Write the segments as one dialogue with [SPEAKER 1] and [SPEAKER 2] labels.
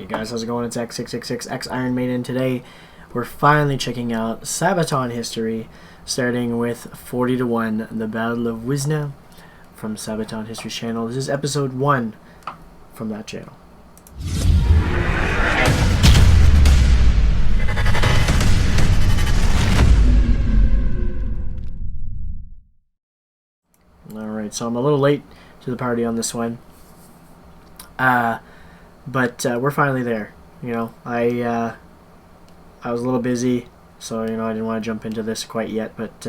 [SPEAKER 1] Hey guys, how's it going? It's X666 X Iron Maiden. Today we're finally checking out Sabaton history, starting with 40 to 1, the Battle of Wizna from Sabaton History Channel. This is episode 1 from that channel. Alright, so I'm a little late to the party on this one. But we're finally there. You know, I was a little busy, so I didn't want to jump into this quite yet. But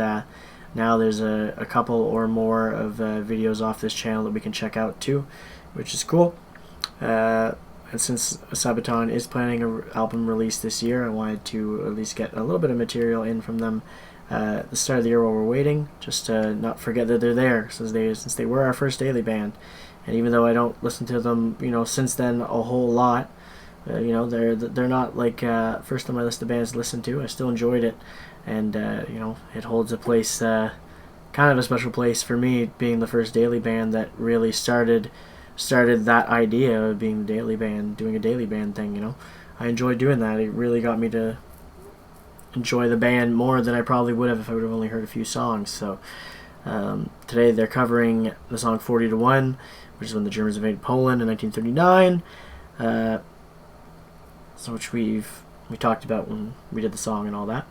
[SPEAKER 1] now there's a couple or more of videos off this channel that we can check out too, which is cool. And since Sabaton is planning an album release this year, I wanted to at least get a little bit of material in from them at the start of the year while we're waiting, just to not forget that they're there, since they were our first daily band. And even though I don't listen to them, since then a whole lot, they're not like first on my list of bands to listen to. I still enjoyed it, and it holds a place, kind of a special place for me, being the first daily band that really started that idea of being the daily band, doing a daily band thing. I enjoyed doing that. It really got me to enjoy the band more than I probably would have if I would have only heard a few songs. So today they're covering the song 40 to 1, which is when the Germans invaded Poland in 1939, which we talked about when we did the song and all that.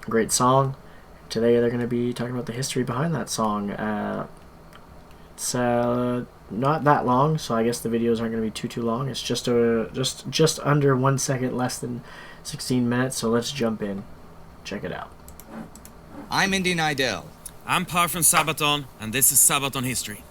[SPEAKER 1] Great song. Today they're going to be talking about the history behind that song. It's not that long, so I guess the videos aren't going to be too long. It's just under 1 second, less than 16 minutes. So let's jump in, check it out.
[SPEAKER 2] I'm Indy Nidell.
[SPEAKER 3] I'm Par from Sabaton, and this is Sabaton history.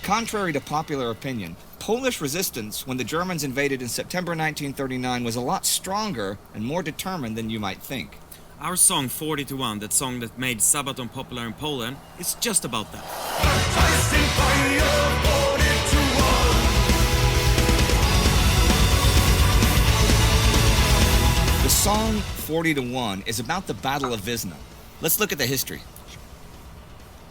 [SPEAKER 2] Contrary to popular opinion, Polish resistance when the Germans invaded in September 1939 was a lot stronger and more determined than you might think.
[SPEAKER 3] Our song 40 to 1, that song that made Sabaton popular in Poland, is just about that.
[SPEAKER 2] The song 40 to 1 is about the Battle of Wizna. Let's look at the history.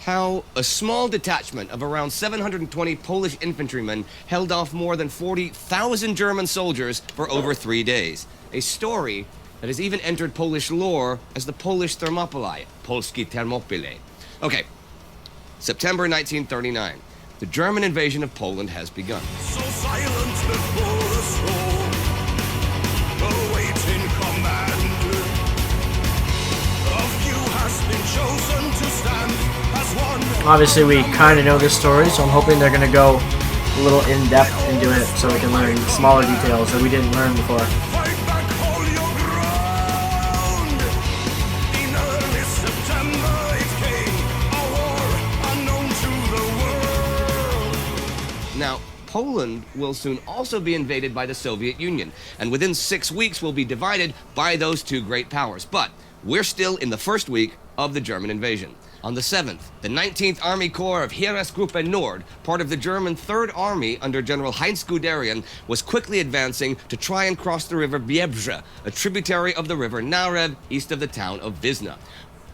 [SPEAKER 4] How a small detachment of around 720 Polish infantrymen held off more than 40,000 German soldiers for over 3 days. A story that has even entered Polish lore as the Polish Thermopylae, Polskie Thermopylae. Okay, September 1939. The German invasion of Poland has begun.
[SPEAKER 5] So silent before the storm, awaiting command. A few has been chosen to stand as one.
[SPEAKER 1] Obviously, we kind of know this story, so I'm hoping they're going to go a little in-depth into it so we can learn smaller details that we didn't learn before.
[SPEAKER 5] Fight back all your ground. In early September it came, a war unknown to the world.
[SPEAKER 4] Now, Poland will soon also be invaded by the Soviet Union, and within 6 weeks will be divided by those two great powers. But we're still in the first week of the German invasion. On the 7th, the 19th Army Corps of Heeresgruppe Nord, part of the German 3rd Army under General Heinz Guderian, was quickly advancing to try and cross the river Biebrzę, a tributary of the river Narew, east of the town of Wizna.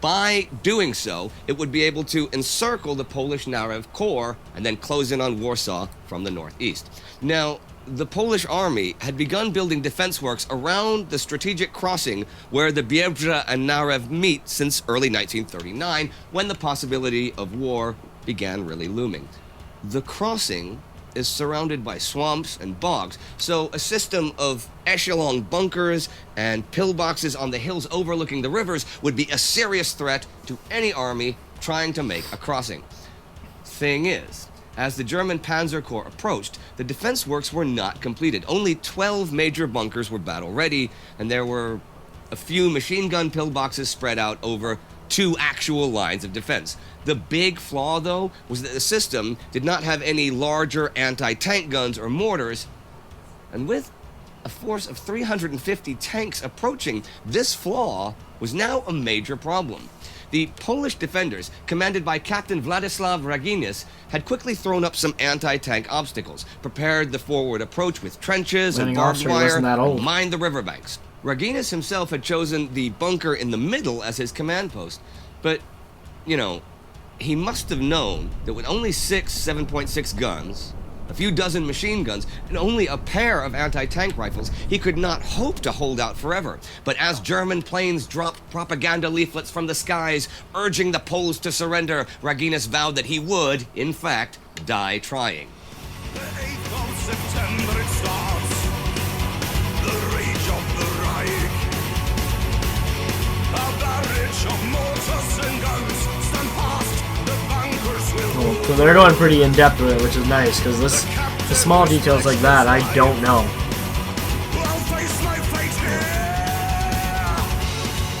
[SPEAKER 4] By doing so, it would be able to encircle the Polish Narew Corps and then close in on Warsaw from the northeast. Now, the Polish army had begun building defense works around the strategic crossing where the Biebrzę and Narew meet since early 1939, when the possibility of war began really looming. The crossing is surrounded by swamps and bogs, so a system of echelon bunkers and pillboxes on the hills overlooking the rivers would be a serious threat to any army trying to make a crossing. Thing is, as the German Panzer Corps approached, the defense works were not completed. Only 12 major bunkers were battle-ready, and there were a few machine gun pillboxes spread out over 2 actual lines of defense. The big flaw, though, was that the system did not have any larger anti-tank guns or mortars, and with a force of 350 tanks approaching, this flaw was now a major problem. The Polish defenders, commanded by Captain Władysław Raginis, had quickly thrown up some anti-tank obstacles, prepared the forward approach with trenches and barbed wire, and mined the riverbanks. Raginis himself had chosen the bunker in the middle as his command post, but, he must have known that with only 6 7.6 guns, a few dozen machine guns, and only a pair of anti-tank rifles, he could not hope to hold out forever. But as German planes dropped propaganda leaflets from the skies urging the Poles to surrender, Raginis vowed that he would, in fact, die trying.
[SPEAKER 5] The 8th of September it starts, the rage of the Reich. A barrage of mortars and guns stand past, the bunkers will
[SPEAKER 1] Cool. So they're going pretty in-depth with it, which is nice, because the small details like that, I don't know.
[SPEAKER 5] I'll face my fate here.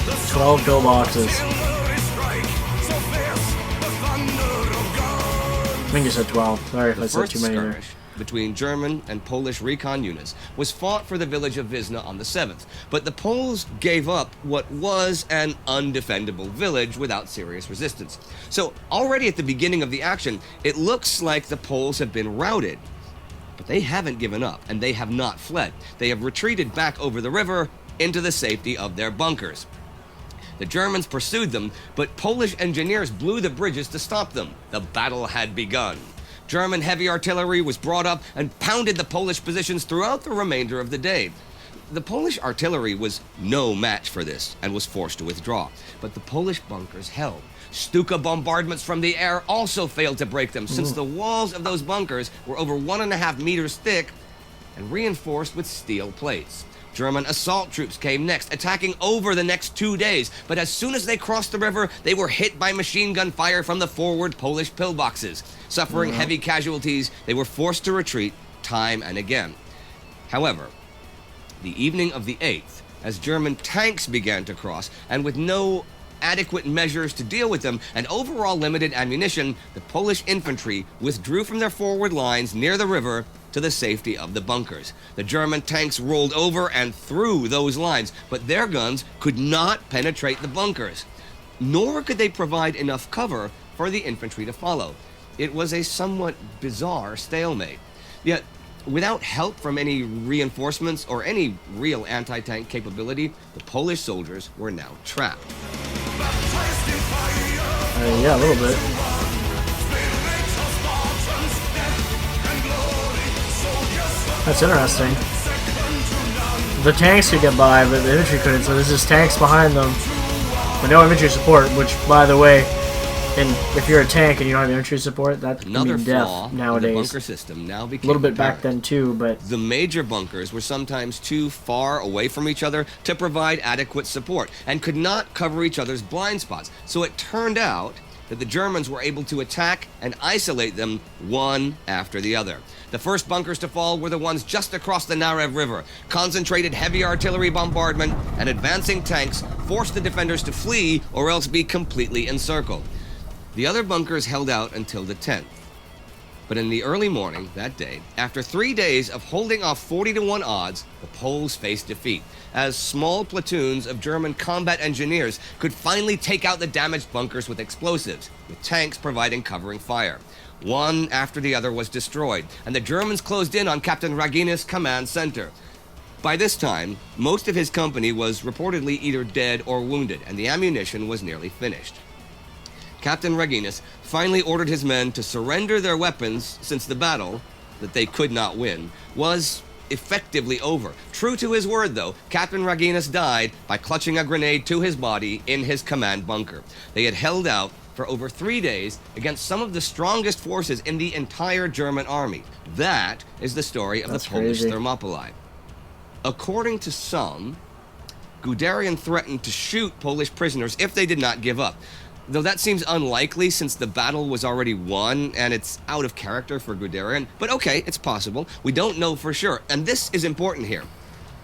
[SPEAKER 5] The
[SPEAKER 1] 12 pillboxes.
[SPEAKER 5] artillery strike, so fierce, the thunder of guns.
[SPEAKER 1] I think you said 12. Sorry if I
[SPEAKER 4] The
[SPEAKER 1] said
[SPEAKER 4] first
[SPEAKER 1] too many there.
[SPEAKER 4] skirmish between German and Polish recon units was fought for the village of Wizna on the 7th, but the Poles gave up what was an undefendable village without serious resistance. So already at the beginning of the action, it looks like the Poles have been routed. But they haven't given up, and they have not fled. They have retreated back over the river into the safety of their bunkers. The Germans pursued them, but Polish engineers blew the bridges to stop them. The battle had begun. German heavy artillery was brought up and pounded the Polish positions throughout the remainder of the day. The Polish artillery was no match for this and was forced to withdraw, but the Polish bunkers held. Stuka bombardments from the air also failed to break them, since the walls of those bunkers were over 1.5 meters thick and reinforced with steel plates. German assault troops came next, attacking over the next 2 days, but as soon as they crossed the river, they were hit by machine gun fire from the forward Polish pillboxes. Suffering heavy casualties, they were forced to retreat time and again. However, the evening of the 8th, as German tanks began to cross, and with no adequate measures to deal with them and overall limited ammunition, the Polish infantry withdrew from their forward lines near the river to the safety of the bunkers. The German tanks rolled over and through those lines, but their guns could not penetrate the bunkers, nor could they provide enough cover for the infantry to follow. It was a somewhat bizarre stalemate. Yet, without help from any reinforcements or any real anti-tank capability, the Polish soldiers were now trapped.
[SPEAKER 5] Baptized in fire,
[SPEAKER 1] Yeah, a little bit.
[SPEAKER 5] spirits of Spartans, death and glory, soldiers
[SPEAKER 1] That's interesting.
[SPEAKER 5] second to none.
[SPEAKER 1] The tanks could get by, but the infantry couldn't, so there's just tanks behind them. But no infantry support, which, by the way, and if you're a tank and you don't have infantry support, that can
[SPEAKER 4] Another
[SPEAKER 1] mean
[SPEAKER 4] flaw
[SPEAKER 1] death
[SPEAKER 4] in the
[SPEAKER 1] nowadays.
[SPEAKER 4] bunker system now
[SPEAKER 1] A
[SPEAKER 4] became
[SPEAKER 1] little bit back
[SPEAKER 4] apparent.
[SPEAKER 1] then too, but
[SPEAKER 4] The major bunkers were sometimes too far away from each other to provide adequate support and could not cover each other's blind spots. So it turned out that the Germans were able to attack and isolate them one after the other. The first bunkers to fall were the ones just across the Narev River. Concentrated heavy artillery bombardment and advancing tanks forced the defenders to flee or else be completely encircled. The other bunkers held out until the 10th. But in the early morning that day, after 3 days of holding off 40-1 odds, the Poles faced defeat, as small platoons of German combat engineers could finally take out the damaged bunkers with explosives, with tanks providing covering fire. One after the other was destroyed, and the Germans closed in on Captain Raginis' command center. By this time, most of his company was reportedly either dead or wounded, and the ammunition was nearly finished. Captain Raginis finally ordered his men to surrender their weapons, since the battle, that they could not win, was effectively over. True to his word, though, Captain Raginis died by clutching a grenade to his body in his command bunker. They had held out for over 3 days against some of the strongest forces in the entire German army. That is the story of
[SPEAKER 1] That's
[SPEAKER 4] the Polish
[SPEAKER 1] crazy.
[SPEAKER 4] Thermopylae. According to some, Guderian threatened to shoot Polish prisoners if they did not give up. Though that seems unlikely since the battle was already won and it's out of character for Guderian. But okay, it's possible. We don't know for sure. And this is important here.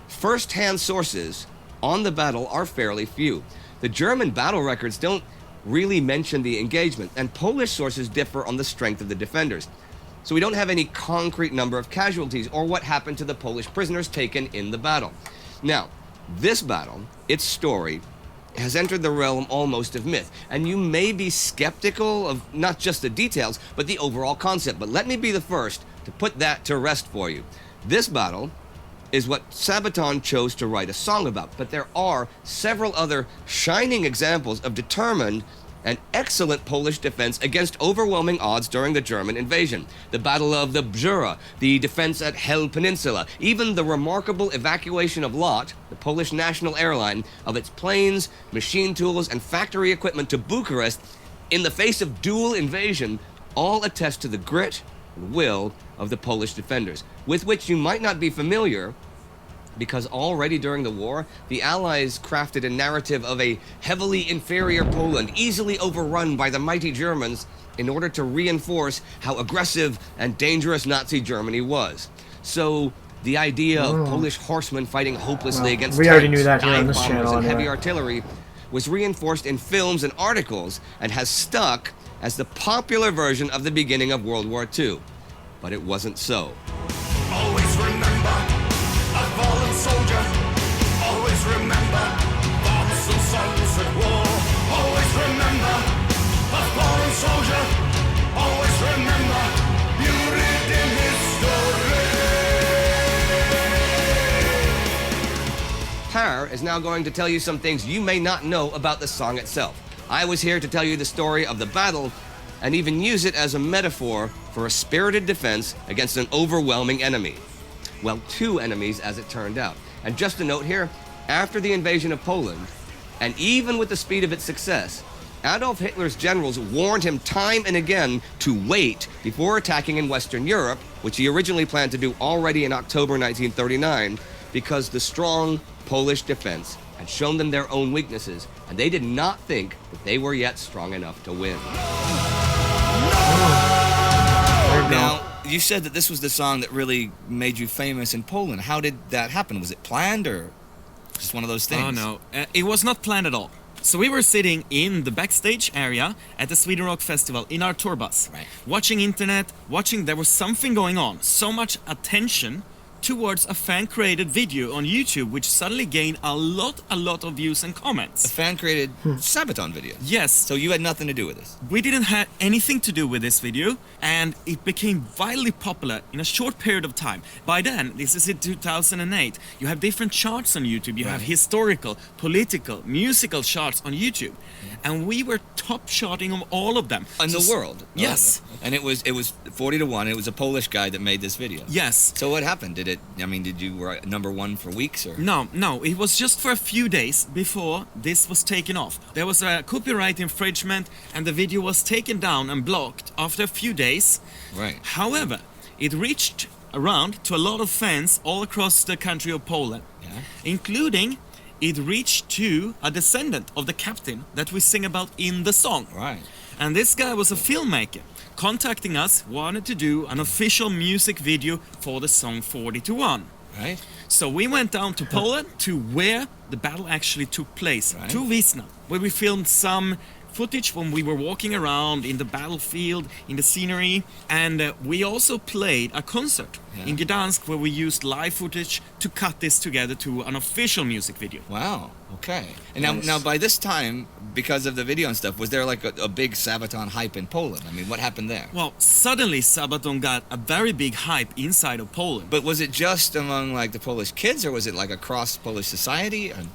[SPEAKER 4] First-hand sources on the battle are fairly few. The German battle records don't really mention the engagement, and Polish sources differ on the strength of the defenders. So we don't have any concrete number of casualties or what happened to the Polish prisoners taken in the battle. Now, this battle, its story, has entered the realm almost of myth, and you may be skeptical of not just the details, but the overall concept. But let me be the first to put that to rest for you. This battle is what Sabaton chose to write a song about, but there are several other shining examples of determined an excellent Polish defense against overwhelming odds during the German invasion. The Battle of the Bzura, the defense at Hel Peninsula, even the remarkable evacuation of LOT, the Polish national airline, of its planes, machine tools, and factory equipment to Bucharest in the face of dual invasion, all attest to the grit and will of the Polish defenders, with which you might not be familiar, because already during the war, the Allies crafted a narrative of a heavily inferior Poland, easily overrun by the mighty Germans, in order to reinforce how aggressive and dangerous Nazi Germany was. So, the idea of Polish horsemen fighting hopelessly against
[SPEAKER 1] we
[SPEAKER 4] tanks,
[SPEAKER 1] already knew that here on
[SPEAKER 4] dive
[SPEAKER 1] this
[SPEAKER 4] bombers,
[SPEAKER 1] channel
[SPEAKER 4] and heavy
[SPEAKER 1] anyway.
[SPEAKER 4] artillery was reinforced in films and articles, and has stuck as the popular version of the beginning of World War II. But it wasn't so.
[SPEAKER 5] Always remember a fallen soldier. Always remember thoughts and songs at war. Always remember a fallen soldier. Always remember you lived in history.
[SPEAKER 4] Per is now going to tell you some things you may not know about the song itself. I was here to tell you the story of the battle and even use it as a metaphor for a spirited defense against an overwhelming enemy. Well, two enemies as it turned out. And just a note here, after the invasion of Poland, and even with the speed of its success, Adolf Hitler's generals warned him time and again to wait before attacking in Western Europe, which he originally planned to do already in October 1939, because the strong Polish defense had shown them their own weaknesses, and they did not think that they were yet strong enough to win.
[SPEAKER 2] Now, you said that this was the song that really made you famous in Poland. How did that happen? Was it planned or just one of those things?
[SPEAKER 3] Oh no, it was not planned at all. So we were sitting in the backstage area at the Sweden Rock Festival in our tour bus,
[SPEAKER 2] Right.
[SPEAKER 3] watching internet, there was something going on, so much attention towards a fan-created video on YouTube, which suddenly gained a lot of views and
[SPEAKER 2] A
[SPEAKER 3] comments.
[SPEAKER 2] fan-created Sabaton video.
[SPEAKER 3] Yes,
[SPEAKER 2] So you had nothing to do with this.
[SPEAKER 3] we didn't have anything to do with this video, and it became wildly popular in a short period of time. By then, this is in 2008, you have different charts on YouTube. You have
[SPEAKER 2] Right.
[SPEAKER 3] historical, political, musical charts on YouTube. And we were top charting of all of them.
[SPEAKER 2] In the
[SPEAKER 3] So-
[SPEAKER 2] world.
[SPEAKER 3] Yes.
[SPEAKER 2] And it was 40-1. It was a Polish guy that made this video.
[SPEAKER 3] Yes.
[SPEAKER 2] So what happened? Did you were number one for weeks or?
[SPEAKER 3] No, it was just for a few days before this was taken off. There was a copyright infringement and the video was taken down and blocked after a few days.
[SPEAKER 2] Right.
[SPEAKER 3] However, it reached around to a lot of fans all across the country of Poland,
[SPEAKER 2] Yeah.
[SPEAKER 3] including it reached to a descendant of the captain that we sing about in the song.
[SPEAKER 2] Right.
[SPEAKER 3] And this guy was a filmmaker, contacting us, wanted to do an official music video for the song 40-1.
[SPEAKER 2] Right.
[SPEAKER 3] So we went down to Poland to where the battle actually took place,
[SPEAKER 2] Right.
[SPEAKER 3] to Wisna, where we filmed some footage when we were walking around in the battlefield, in the scenery, and we also played a concert in Gdansk where we used live footage to cut this together to an official music video.
[SPEAKER 2] Wow. Okay. And
[SPEAKER 1] Nice.
[SPEAKER 2] now by this time, because of the video and stuff, was there like a big Sabaton hype in Poland? I mean, what happened there?
[SPEAKER 3] Well, suddenly Sabaton got a very big hype inside of Poland.
[SPEAKER 2] But was it just among like the Polish kids, or was it like across Polish society? And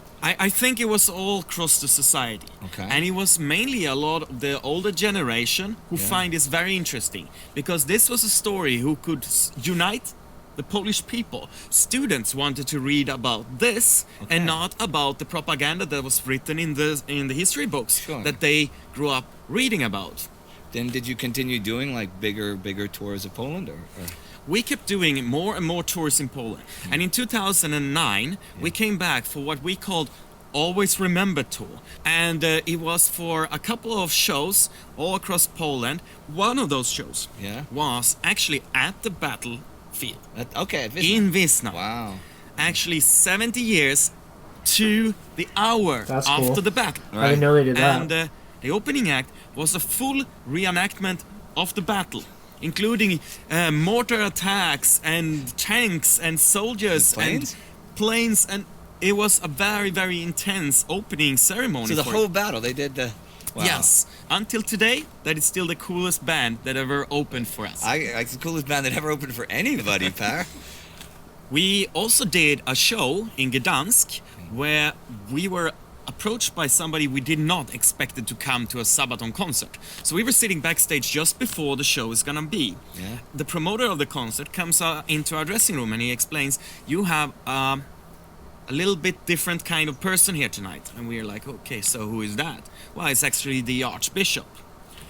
[SPEAKER 3] I think it was all across the society.
[SPEAKER 2] Okay.
[SPEAKER 3] And it was mainly a lot of the older generation who
[SPEAKER 2] Yeah.
[SPEAKER 3] find this very interesting. Because this was a story who could unite the Polish people. Students wanted to read about this
[SPEAKER 2] Okay.
[SPEAKER 3] and not about the propaganda that was written in the history books
[SPEAKER 2] Sure.
[SPEAKER 3] that they grew up reading about.
[SPEAKER 2] then did you continue doing like bigger tours of Poland, or?
[SPEAKER 3] We kept doing more and more tours in Poland. And in 2009, we came back for what we called Always Remember Tour. And it was for a couple of shows all across Poland. One of those shows
[SPEAKER 2] Yeah.
[SPEAKER 3] was actually at the battlefield
[SPEAKER 2] Okay. At Wisna.
[SPEAKER 3] in Wisna.
[SPEAKER 2] Wow.
[SPEAKER 3] Actually 70 years to the hour
[SPEAKER 1] That's
[SPEAKER 3] after
[SPEAKER 1] cool.
[SPEAKER 3] the battle.
[SPEAKER 1] I didn't know they did that.
[SPEAKER 3] And the opening act was a full reenactment of the battle, including mortar attacks and tanks and soldiers
[SPEAKER 2] And planes?
[SPEAKER 3] and planes, and it was a very, very intense opening ceremony.
[SPEAKER 2] So the
[SPEAKER 3] for
[SPEAKER 2] whole
[SPEAKER 3] it.
[SPEAKER 2] battle, they did the. Wow.
[SPEAKER 3] Yes, until today, that is still the coolest band that ever opened for us.
[SPEAKER 2] It's the coolest band that ever opened for anybody, Per.
[SPEAKER 3] We also did a show in Gdansk where we were approached by somebody we did not expected to come to a Sabaton concert. So we were sitting backstage just before the show is gonna be.
[SPEAKER 2] Yeah.
[SPEAKER 3] The promoter of the concert comes into our dressing room and he explains, you have a little bit different kind of person here tonight. And we're like, okay, so who is that? Well, it's actually the Archbishop.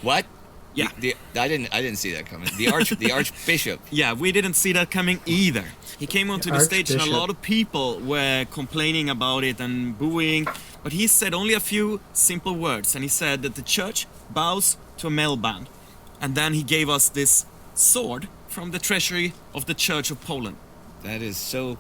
[SPEAKER 2] What?
[SPEAKER 3] Yeah.
[SPEAKER 2] I didn't see that coming. The Archbishop.
[SPEAKER 3] Yeah, we didn't see that coming either. He came onto the stage and a
[SPEAKER 1] Archbishop.
[SPEAKER 3] lot of people were complaining about it and booing, but he said only a few simple words, and he said that the church bows to a metal band. And then he gave us this sword from the treasury of the Church of Poland.
[SPEAKER 2] That is so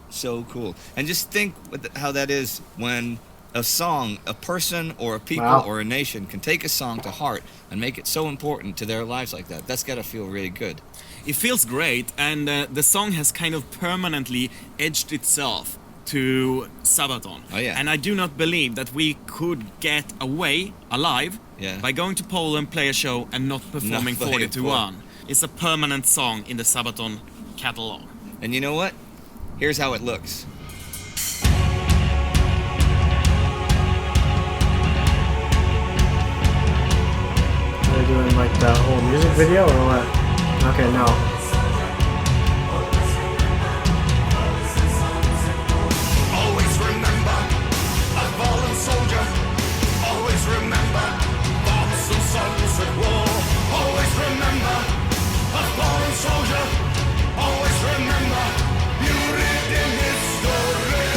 [SPEAKER 2] cool. And just think how that is when a song, a person or a people
[SPEAKER 1] Wow.
[SPEAKER 2] or a nation can take a song to heart and make it so important to their lives like that. That's got to feel really good.
[SPEAKER 3] It feels great, and the song has kind of permanently edged itself to Sabaton.
[SPEAKER 2] Oh, yeah.
[SPEAKER 3] And I do not believe that we could get away alive
[SPEAKER 2] Yeah.
[SPEAKER 3] by going to Poland, play a show, and not performing
[SPEAKER 2] play
[SPEAKER 3] 40
[SPEAKER 2] it
[SPEAKER 3] to
[SPEAKER 2] for-
[SPEAKER 3] 1. It's a permanent song in the Sabaton catalog.
[SPEAKER 2] And you know what? Here's how it looks.
[SPEAKER 1] Are they doing like the whole music video or what? Okay, no.
[SPEAKER 5] Always remember a fallen soldier. Always remember fathers and sons at war. Always remember a fallen soldier. Always remember you read in history.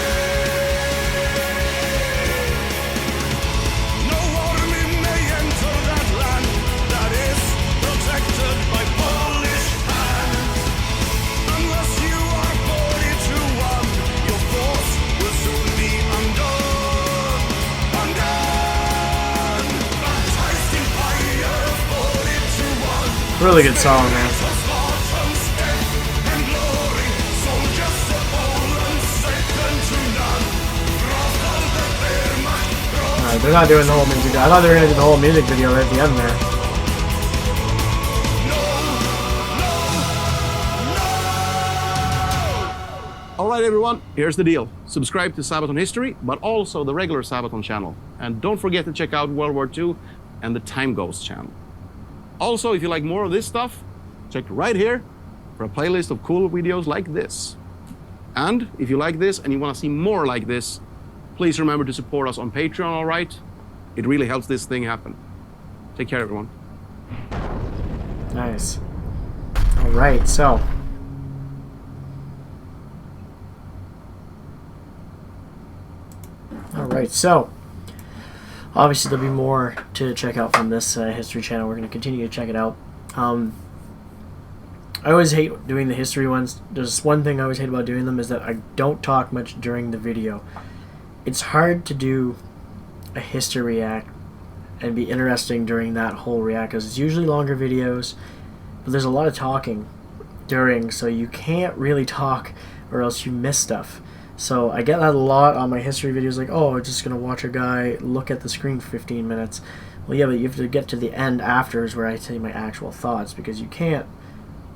[SPEAKER 5] No army may enter that land that is protected by Polish hands. Unless you are 40 to 1, your force will soon be undone. Undone. Baptized in fire, 40 to 1.
[SPEAKER 1] Really good song, man.
[SPEAKER 5] Spartans death and glory. Soldiers of Poland, second to none. Wrath of the Wehrmacht,
[SPEAKER 1] Alright, they're not doing the whole music video. I thought they were gonna do the whole music video right at the end there.
[SPEAKER 6] Alright everyone, here's the deal. Subscribe to Sabaton History, but also the regular Sabaton channel. And don't forget to check out World War II and the Time Ghost channel. Also, if you like more of this stuff, check right here for a playlist of cool videos like this. And if you like this and you want to see more like this, please remember to support us on Patreon, alright? It really helps this thing happen. Take care, everyone.
[SPEAKER 1] Nice. Alright, so. Alright, so. Obviously, there'll be more to check out from this history channel. We're going to continue to check it out. I always hate doing the history ones. There's one thing I always hate about doing them is that I don't talk much during the video. It's hard to do a history react and be interesting during that whole react because it's usually longer videos, but there's a lot of talking during, so you can't really talk or else you miss stuff. So I get that a lot on my history videos, like, oh, I'm just going to watch a guy look at the screen for 15 minutes. Well, yeah, but you have to get to the end afterwards where I tell you my actual thoughts because you can't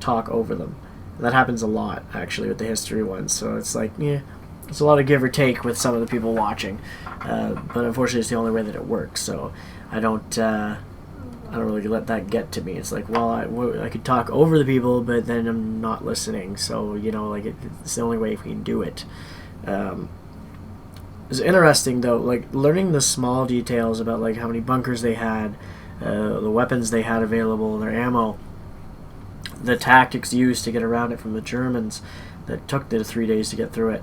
[SPEAKER 1] talk over them. And that happens a lot, actually, with the history ones. So it's like, yeah, it's a lot of give or take with some of the people watching. But unfortunately, it's the only way that it works. So I don't really let that get to me. It's like, well, I could talk over the people, but then I'm not listening. So, you know, like it's the only way we can do it. It's interesting though, like learning the small details about like how many bunkers they had, the weapons they had available, their ammo, the tactics used to get around it from the Germans that took the 3 days to get through it,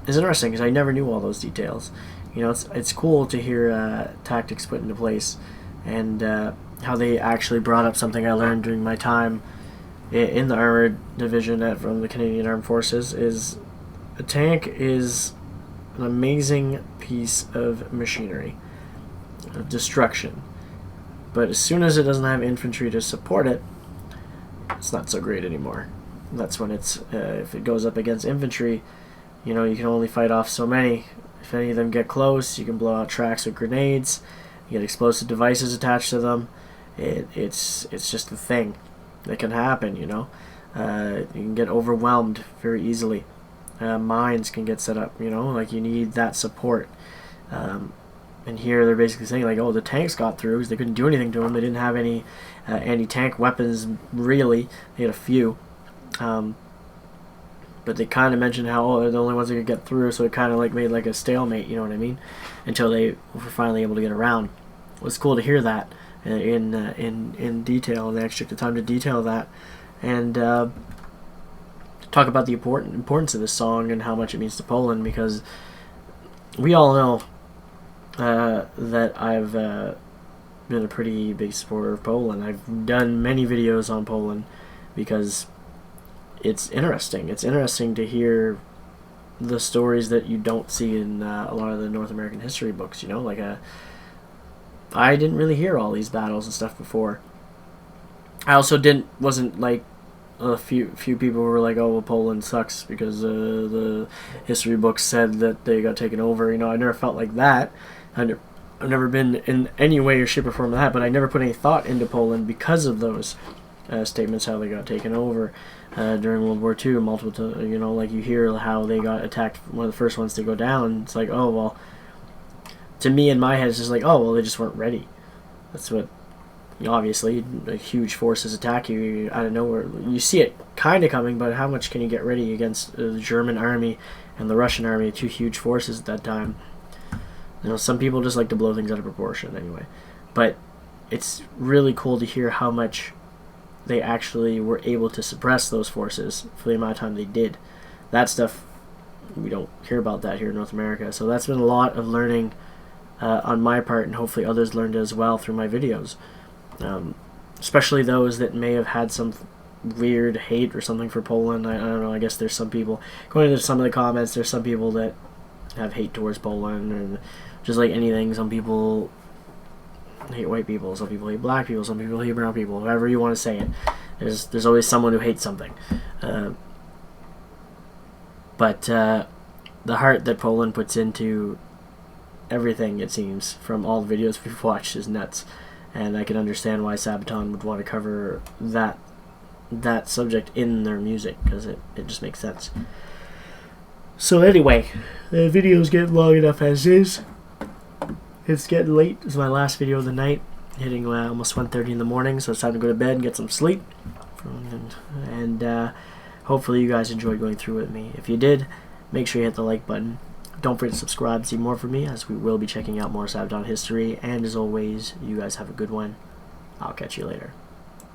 [SPEAKER 1] is interesting because I never knew all those details. You know, it's cool to hear tactics put into place and how they actually brought up something I learned during my time in the armored division from the Canadian Armed Forces is a tank is an amazing piece of machinery, of destruction. But as soon as it doesn't have infantry to support it, it's not so great anymore. And that's when it's, if it goes up against infantry, you know, you can only fight off so many. If any of them get close, you can blow out tracks with grenades, you get explosive devices attached to them. It's just a thing that can happen, you know. You can get overwhelmed very easily. Mines can get set up, you know, like you need that support. And here they're basically saying, like, oh, the tanks got through because they couldn't do anything to them. They didn't have any anti-tank weapons, really. They had a few. But they kind of mentioned how, oh, they're the only ones that could get through, so it kind of like made like a stalemate, you know what I mean? Until they were finally able to get around. It was cool to hear that in detail, and they actually took the time to detail that. And talk about the importance of this song and how much it means to Poland, because we all know that I've been a pretty big supporter of Poland. I've done many videos on Poland because it's interesting. It's interesting to hear the stories that you don't see in a lot of the North American history books, you know, like I didn't really hear all these battles and stuff before. I also wasn't like a few people were like, oh, well, Poland sucks because the history books said that they got taken over. You know, I never felt like that. I've never been in any way or shape or form of that, but I never put any thought into Poland because of those statements, how they got taken over during World War II. Multiple, you know, like you hear how they got attacked, one of the first ones to go down. It's like, oh, well, to me in my head, it's just like, oh, well, they just weren't ready. That's what, obviously, a huge forces attack you out of nowhere. You see it kind of coming, but how much can you get ready against the German army and the Russian army, two huge forces at that time? You know, some people just like to blow things out of proportion anyway. But it's really cool to hear how much they actually were able to suppress those forces for the amount of time they did. That stuff, we don't hear about that here in North America. So that's been a lot of learning on my part, and hopefully others learned as well through my videos. Especially those that may have had some weird hate or something for Poland. I don't know, I guess there's some people, going into some of the comments, there's some people that have hate towards Poland, and just like anything, some people hate white people, some people hate black people, some people hate brown people, however you want to say it. There's always someone who hates something. But the heart that Poland puts into everything, it seems, from all the videos we've watched, is nuts. And I can understand why Sabaton would want to cover that subject in their music, because it just makes sense. So anyway, the video's getting long enough as is. It's getting late. This is my last video of the night, hitting almost 1:30 in the morning, so it's time to go to bed and get some sleep. And hopefully you guys enjoyed going through it with me. If you did, make sure you hit the like button. Don't forget to subscribe to see more from me, as we will be checking out more Sabaton history. And as always, you guys have a good one. I'll catch you later.